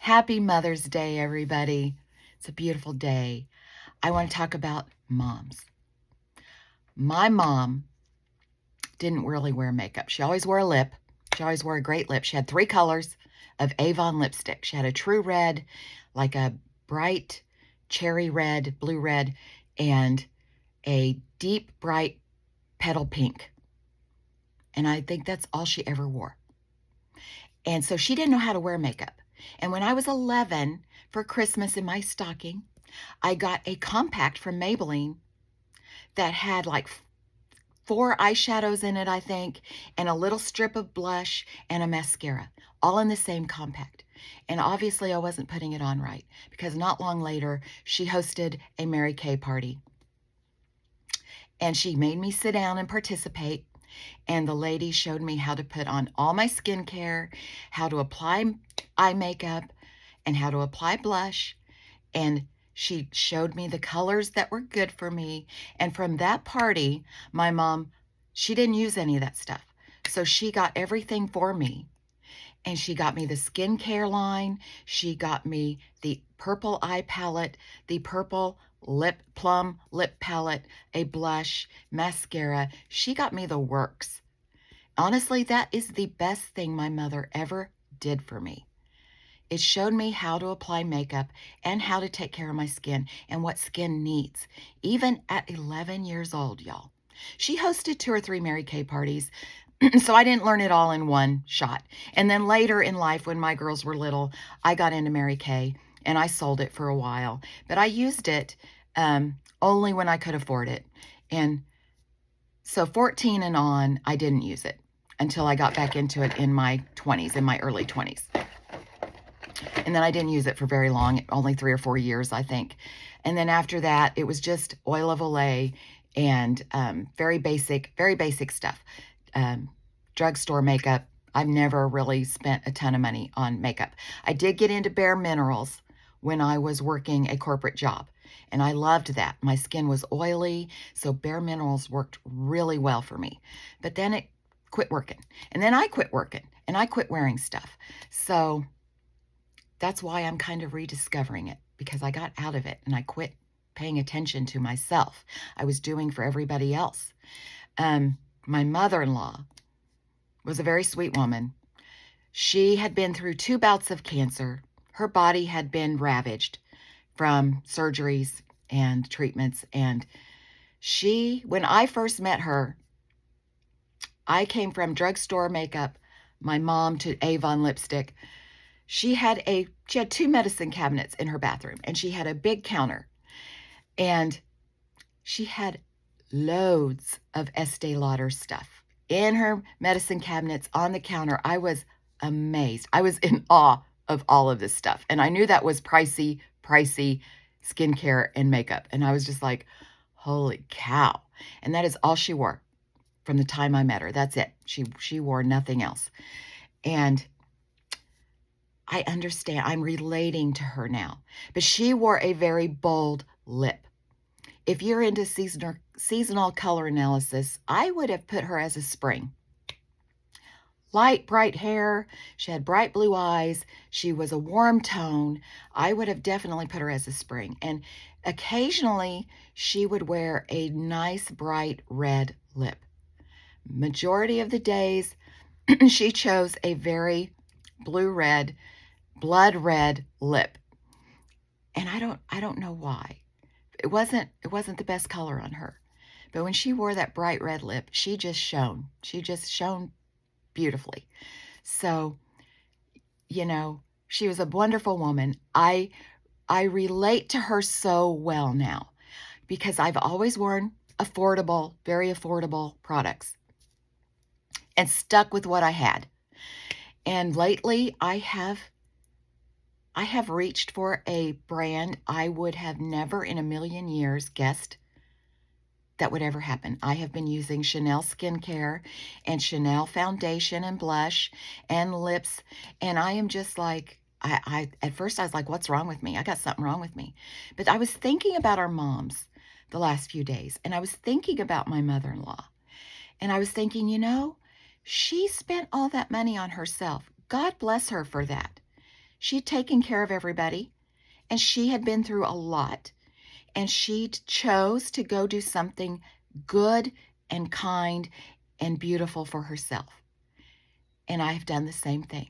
Happy Mother's Day, everybody. It's a beautiful day. I want to talk about moms. My mom didn't really wear makeup. She always wore a lip. She always wore a great lip. She had 3 colors of Avon lipstick. She had a true red, like a bright cherry red, blue red, and a deep, bright petal pink. And I think that's all she ever wore. And so she didn't know how to wear makeup. And when I was 11, for Christmas in my stocking, I got a compact from Maybelline that had like 4 eyeshadows in it, I think, and a little strip of blush and a mascara, all in the same compact. And obviously I wasn't putting it on right, because not long later, she hosted a Mary Kay party. And she made me sit down and participate. And the lady showed me how to put on all my skincare, how to apply eye makeup, and how to apply blush. And she showed me the colors that were good for me. And from that party, my mom, she didn't use any of that stuff. So she got everything for me. And she got me the skincare line. She got me the purple eye palette, the purple plum lip palette, a blush, mascara. She got me the works. Honestly, that is the best thing my mother ever did for me. It showed me how to apply makeup and how to take care of my skin and what skin needs, even at 11 years old, y'all. She hosted 2 or 3 Mary Kay parties, so I didn't learn it all in one shot. And then later in life, when my girls were little, I got into Mary Kay, and I sold it for a while. But I used it only when I could afford it. And so 14 and on, I didn't use it until I got back into it in my 20s, in my early 20s. And then I didn't use it for very long, only 3 or 4 years, I think. And then after that, it was just Oil of Olay and very basic stuff. Drugstore makeup. I've never really spent a ton of money on makeup. I did get into Bare Minerals when I was working a corporate job, and I loved that. My skin was oily, so Bare Minerals worked really well for me. But then it quit working, and then I quit working, and I quit wearing stuff. So that's why I'm kind of rediscovering it, because I got out of it and I quit paying attention to myself. I was doing for everybody else. My mother-in-law was a very sweet woman. She had been through 2 bouts of cancer. Her body had been ravaged from surgeries and treatments. And when I first met her, I came from drugstore makeup, my mom, to Avon lipstick. She had 2 medicine cabinets in her bathroom, and she had a big counter, and she had loads of Estee Lauder stuff in her medicine cabinets on the counter. I was amazed. I was in awe of all of this stuff, and I knew that was pricey skincare and makeup, and I was just like, holy cow. And that is all she wore from the time I met her. That's it. She wore nothing else. And I understand. I'm relating to her now. But she wore a very bold lip. If you're into seasonal color analysis, I would have put her as a spring. Light, bright hair. She had bright blue eyes. She was a warm tone. I would have definitely put her as a spring. And occasionally, she would wear a nice, bright red lip. Majority of the days, she chose a very blue-red, blood red lip. And I don't know why. It wasn't the best color on her. But when she wore that bright red lip, she just shone. She just shone beautifully. So, she was a wonderful woman. I relate to her so well now, because I've always worn affordable, very affordable products and stuck with what I had. And lately I have reached for a brand I would have never in a million years guessed that would ever happen. I have been using Chanel skincare and Chanel foundation and blush and lips, and I am just like, at first I was like, what's wrong with me? I got something wrong with me. But I was thinking about our moms the last few days, and I was thinking about my mother-in-law, and I was thinking, she spent all that money on herself. God bless her for that. She'd taken care of everybody, and she had been through a lot, and she chose to go do something good and kind and beautiful for herself. And I've done the same thing.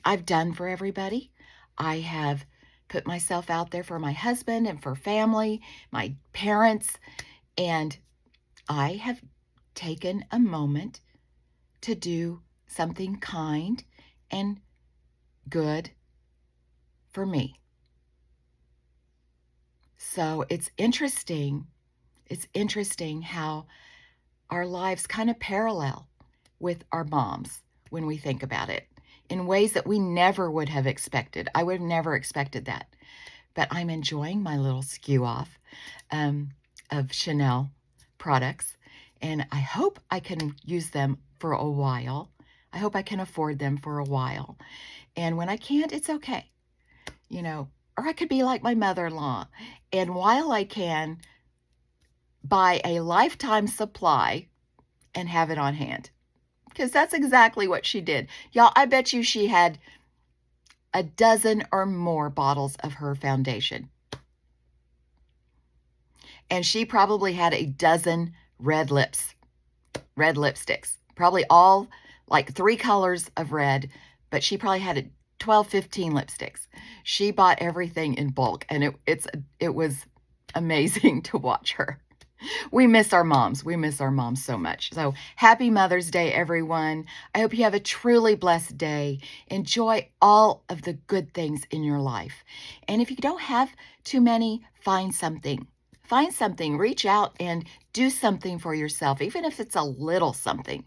I've done for everybody. I have put myself out there for my husband and for family, my parents, and I have taken a moment to do something kind and good for me. So it's interesting. It's interesting how our lives kind of parallel with our moms when we think about it in ways that we never would have expected. I would have never expected that. But I'm enjoying my little skew off of Chanel products, and I hope I can use them for a while. I hope I can afford them for a while. And when I can't, it's okay. You know, or I could be like my mother-in-law, and while I can, buy a lifetime supply and have it on hand. Because that's exactly what she did. Y'all, I bet you she had a dozen or more bottles of her foundation. And she probably had a dozen red lipsticks, probably all like 3 colors of red, but she probably had 12, 15 lipsticks. She bought everything in bulk, and it was amazing to watch her. We miss our moms. We miss our moms so much. So happy Mother's Day, everyone. I hope you have a truly blessed day. Enjoy all of the good things in your life. And if you don't have too many, find something. Find something. Reach out and do something for yourself, even if it's a little something.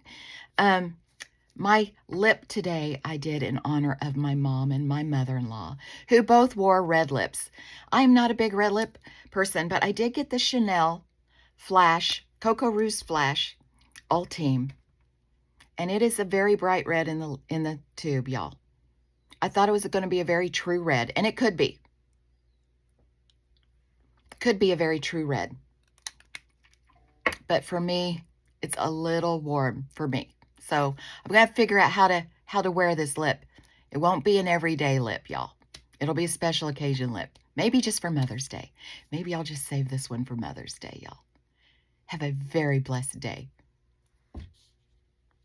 My lip today I did in honor of my mom and my mother-in-law, who both wore red lips. I'm not a big red lip person, but I did get the Chanel Flash, Coco Rouge Flash Ultime, and it is a very bright red in the tube, y'all. I thought it was going to be a very true red, and it could be. Could be a very true red. But for me, it's a little warm for me. So I'm going to figure out how to wear this lip. It won't be an everyday lip, y'all. It'll be a special occasion lip. Maybe just for Mother's Day. Maybe I'll just save this one for Mother's Day, y'all. Have a very blessed day.